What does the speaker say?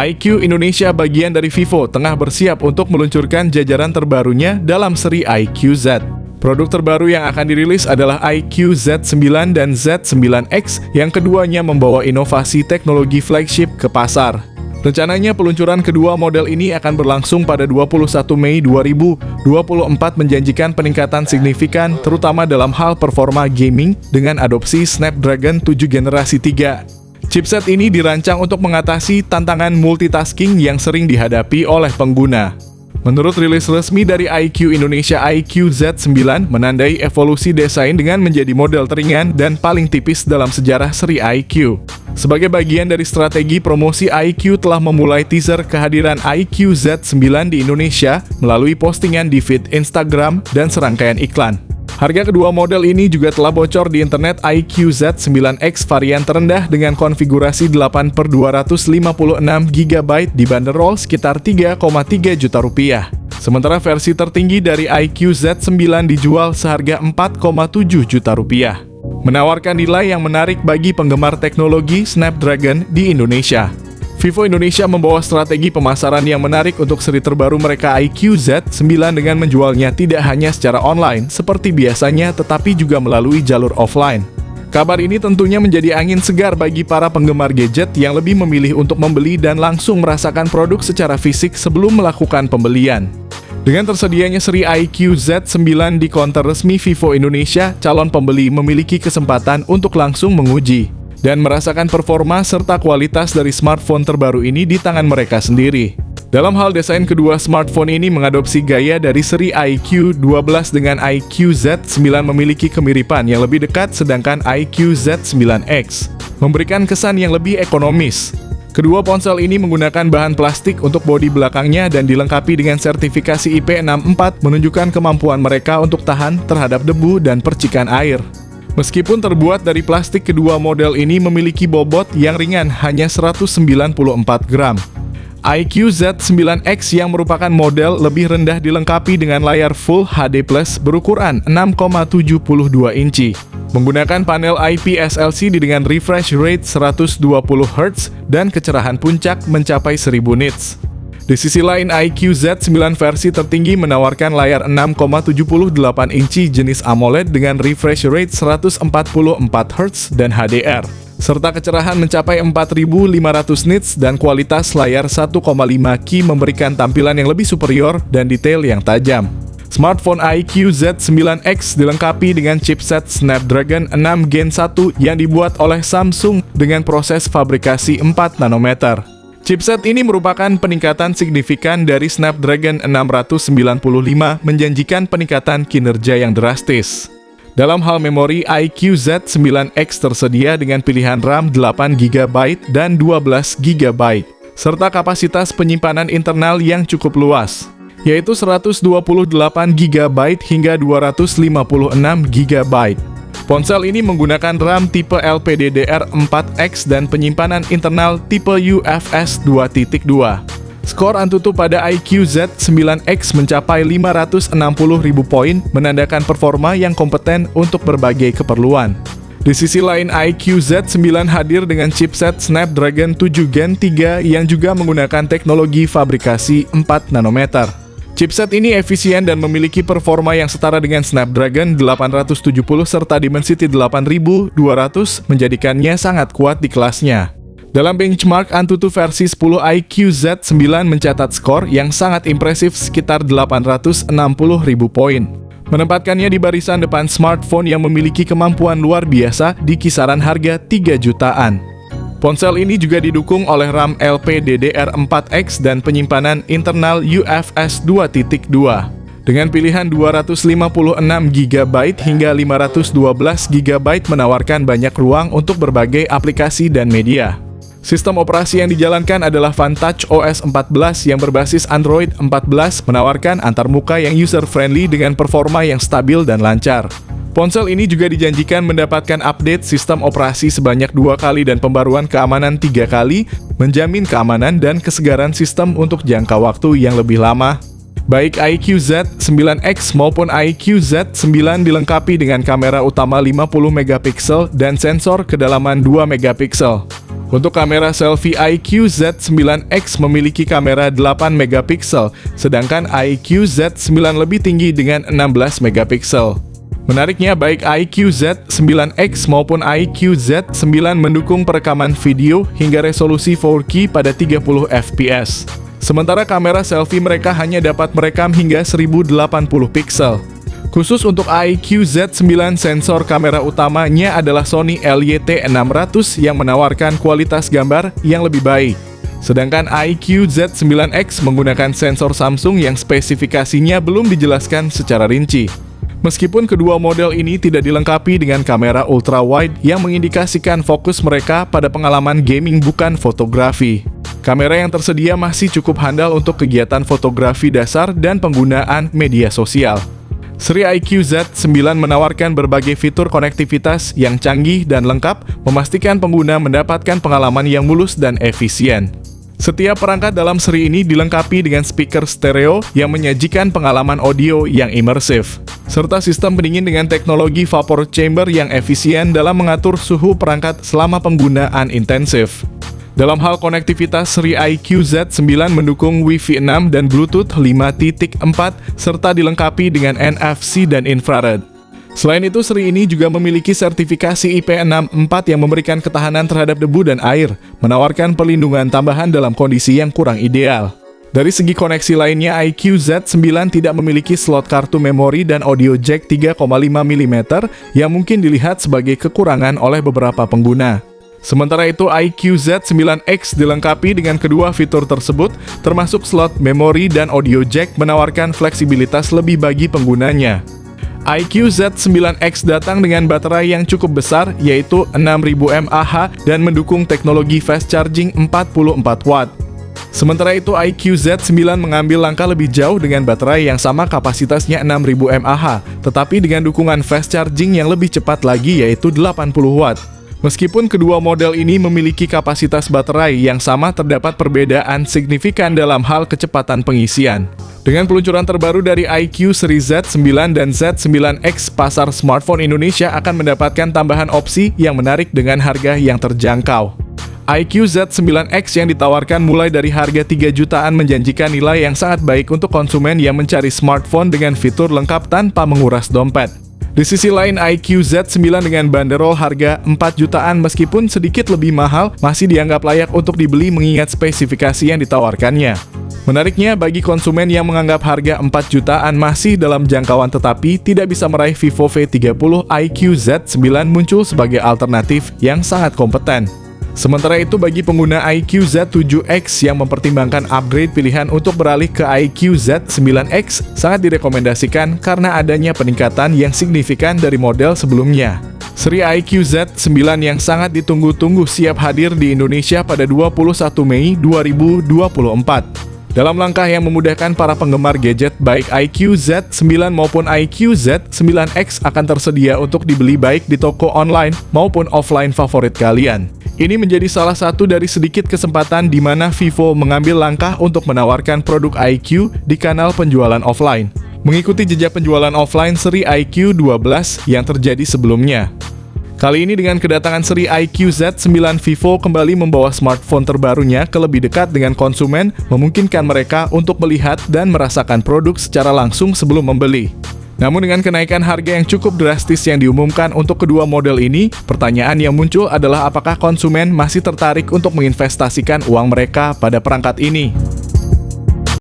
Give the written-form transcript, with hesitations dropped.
iQOO Indonesia bagian dari Vivo tengah bersiap untuk meluncurkan jajaran terbarunya dalam seri iQOO Z. Produk terbaru yang akan dirilis adalah iQOO Z9 dan Z9X yang keduanya membawa inovasi teknologi flagship ke pasar. Rencananya peluncuran kedua model ini akan berlangsung pada 21 Mei 2024 menjanjikan peningkatan signifikan terutama dalam hal performa gaming dengan adopsi Snapdragon 7 generasi 3. Chipset ini dirancang untuk mengatasi tantangan multitasking yang sering dihadapi oleh pengguna. Menurut rilis resmi dari iQOO Indonesia, iQOO Z9 menandai evolusi desain dengan menjadi model teringan dan paling tipis dalam sejarah seri iQOO. Sebagai bagian dari strategi promosi, iQOO telah memulai teaser kehadiran iQOO Z9 di Indonesia melalui postingan di feed Instagram dan serangkaian iklan. Harga kedua model ini juga telah bocor di internet. iQOO Z9X varian terendah dengan konfigurasi 8/256 GB dibanderol sekitar 3,3 juta rupiah. Sementara versi tertinggi dari iQOO Z9 dijual seharga 4,7 juta rupiah. Menawarkan nilai yang menarik bagi penggemar teknologi Snapdragon di Indonesia. Vivo Indonesia membawa strategi pemasaran yang menarik untuk seri terbaru mereka iQOO Z9 dengan menjualnya tidak hanya secara online seperti biasanya tetapi juga melalui jalur offline. Kabar ini tentunya menjadi angin segar bagi para penggemar gadget yang lebih memilih untuk membeli dan langsung merasakan produk secara fisik sebelum melakukan pembelian. Dengan tersedianya seri iQOO Z9 di konter resmi Vivo Indonesia, calon pembeli memiliki kesempatan untuk langsung menguji dan merasakan performa serta kualitas dari smartphone terbaru ini di tangan mereka sendiri. Dalam hal desain, kedua smartphone ini mengadopsi gaya dari seri iQOO 12 dengan iQOO Z9 memiliki kemiripan yang lebih dekat sedangkan iQOO Z9X memberikan kesan yang lebih ekonomis. Kedua ponsel ini menggunakan bahan plastik untuk bodi belakangnya dan dilengkapi dengan sertifikasi IP64 menunjukkan kemampuan mereka untuk tahan terhadap debu dan percikan air. Meskipun terbuat dari plastik, kedua model ini memiliki bobot yang ringan hanya 194 gram. iQOO Z9X yang merupakan model lebih rendah dilengkapi dengan layar Full HD Plus berukuran 6,72 inci. Menggunakan panel IPS LCD dengan refresh rate 120 Hz dan kecerahan puncak mencapai 1000 nits. Di sisi lain, iQOO Z9 versi tertinggi menawarkan layar 6,78 inci jenis AMOLED dengan refresh rate 144 Hz dan HDR, serta kecerahan mencapai 4500 nits dan kualitas layar 1,5K memberikan tampilan yang lebih superior dan detail yang tajam. Smartphone iQOO Z9X dilengkapi dengan chipset Snapdragon 6 Gen 1 yang dibuat oleh Samsung dengan proses fabrikasi 4 nanometer. Chipset ini merupakan peningkatan signifikan dari Snapdragon 695, menjanjikan peningkatan kinerja yang drastis. Dalam hal memori, iQOO Z9X tersedia dengan pilihan RAM 8GB dan 12GB, serta kapasitas penyimpanan internal yang cukup luas, yaitu 128GB hingga 256GB. Ponsel ini menggunakan RAM tipe LPDDR4X dan penyimpanan internal tipe UFS 2.2. Skor Antutu pada iQOO Z9X mencapai 560.000 poin, menandakan performa yang kompeten untuk berbagai keperluan. Di sisi lain, iQOO Z9 hadir dengan chipset Snapdragon 7 Gen 3 yang juga menggunakan teknologi fabrikasi 4 nanometer. Chipset ini efisien dan memiliki performa yang setara dengan Snapdragon 870 serta Dimensity 8200 menjadikannya sangat kuat di kelasnya. Dalam benchmark Antutu versi 10, iQOO Z9 mencatat skor yang sangat impresif sekitar 860.000 poin, menempatkannya di barisan depan smartphone yang memiliki kemampuan luar biasa di kisaran harga 3 jutaan. Ponsel ini juga didukung oleh RAM LPDDR4X dan penyimpanan internal UFS 2.2. Dengan pilihan 256GB hingga 512GB menawarkan banyak ruang untuk berbagai aplikasi dan media. Sistem operasi yang dijalankan adalah Vantage OS 14 yang berbasis Android 14, menawarkan antarmuka yang user-friendly dengan performa yang stabil dan lancar. Ponsel ini juga dijanjikan mendapatkan update sistem operasi sebanyak 2 kali dan pembaruan keamanan 3 kali, menjamin keamanan dan kesegaran sistem untuk jangka waktu yang lebih lama. Baik iQOO Z9X maupun iQOO Z9 dilengkapi dengan kamera utama 50 MP dan sensor kedalaman 2 MP. Untuk kamera selfie iQOO Z9X memiliki kamera 8 megapiksel, sedangkan iQOO Z9 lebih tinggi dengan 16 megapiksel. Menariknya, baik iQOO Z9X maupun iQOO Z9 mendukung perekaman video hingga resolusi 4K pada 30 fps. Sementara kamera selfie mereka hanya dapat merekam hingga 1080 piksel. Khusus untuk iQOO Z9, sensor kamera utamanya adalah Sony LYT600 yang menawarkan kualitas gambar yang lebih baik. Sedangkan iQOO Z9X menggunakan sensor Samsung yang spesifikasinya belum dijelaskan secara rinci. Meskipun kedua model ini tidak dilengkapi dengan kamera ultra-wide yang mengindikasikan fokus mereka pada pengalaman gaming bukan fotografi. Kamera yang tersedia masih cukup handal untuk kegiatan fotografi dasar dan penggunaan media sosial. Seri iQOO Z9 menawarkan berbagai fitur konektivitas yang canggih dan lengkap, memastikan pengguna mendapatkan pengalaman yang mulus dan efisien. Setiap perangkat dalam seri ini dilengkapi dengan speaker stereo yang menyajikan pengalaman audio yang imersif, serta sistem pendingin dengan teknologi vapor chamber yang efisien dalam mengatur suhu perangkat selama penggunaan intensif. Dalam hal konektivitas, seri iQOO Z9 mendukung Wi-Fi 6 dan Bluetooth 5.4 serta dilengkapi dengan NFC dan infrared. Selain itu, seri ini juga memiliki sertifikasi IP64 yang memberikan ketahanan terhadap debu dan air, menawarkan perlindungan tambahan dalam kondisi yang kurang ideal. Dari segi koneksi lainnya, iQOO Z9 tidak memiliki slot kartu memori dan audio jack 3,5 mm yang mungkin dilihat sebagai kekurangan oleh beberapa pengguna. Sementara itu, iQOO Z9X dilengkapi dengan kedua fitur tersebut, termasuk slot memori dan audio jack menawarkan fleksibilitas lebih bagi penggunanya. iQOO Z9X datang dengan baterai yang cukup besar, yaitu 6000 mAh dan mendukung teknologi fast charging 44 watt. Sementara itu, iQOO Z9 mengambil langkah lebih jauh dengan baterai yang sama kapasitasnya 6000 mAh, tetapi dengan dukungan fast charging yang lebih cepat lagi, yaitu 80 watt. Meskipun kedua model ini memiliki kapasitas baterai yang sama, terdapat perbedaan signifikan dalam hal kecepatan pengisian. Dengan peluncuran terbaru dari iQOO seri Z9 dan Z9X, pasar smartphone Indonesia akan mendapatkan tambahan opsi yang menarik dengan harga yang terjangkau. iQOO Z9X yang ditawarkan mulai dari harga 3 jutaan menjanjikan nilai yang sangat baik untuk konsumen yang mencari smartphone dengan fitur lengkap tanpa menguras dompet. Di sisi lain, iQOO Z9 dengan banderol harga 4 jutaan meskipun sedikit lebih mahal, masih dianggap layak untuk dibeli mengingat spesifikasi yang ditawarkannya. Menariknya, bagi konsumen yang menganggap harga 4 jutaan masih dalam jangkauan tetapi tidak bisa meraih Vivo V30, iQOO Z9 muncul sebagai alternatif yang sangat kompeten. Sementara itu, bagi pengguna iQOO Z7X yang mempertimbangkan upgrade pilihan untuk beralih ke iQOO Z9X, sangat direkomendasikan karena adanya peningkatan yang signifikan dari model sebelumnya. Seri iQOO Z9 yang sangat ditunggu-tunggu siap hadir di Indonesia pada 21 Mei 2024. Dalam langkah yang memudahkan para penggemar gadget, baik iQOO Z9 maupun iQOO Z9X akan tersedia untuk dibeli baik di toko online maupun offline favorit kalian. Ini menjadi salah satu dari sedikit kesempatan di mana Vivo mengambil langkah untuk menawarkan produk iQOO di kanal penjualan offline, mengikuti jejak penjualan offline seri iQOO 12 yang terjadi sebelumnya. Kali ini dengan kedatangan seri iQOO Z9, Vivo kembali membawa smartphone terbarunya ke lebih dekat dengan konsumen, memungkinkan mereka untuk melihat dan merasakan produk secara langsung sebelum membeli. Namun dengan kenaikan harga yang cukup drastis yang diumumkan untuk kedua model ini, pertanyaan yang muncul adalah apakah konsumen masih tertarik untuk menginvestasikan uang mereka pada perangkat ini.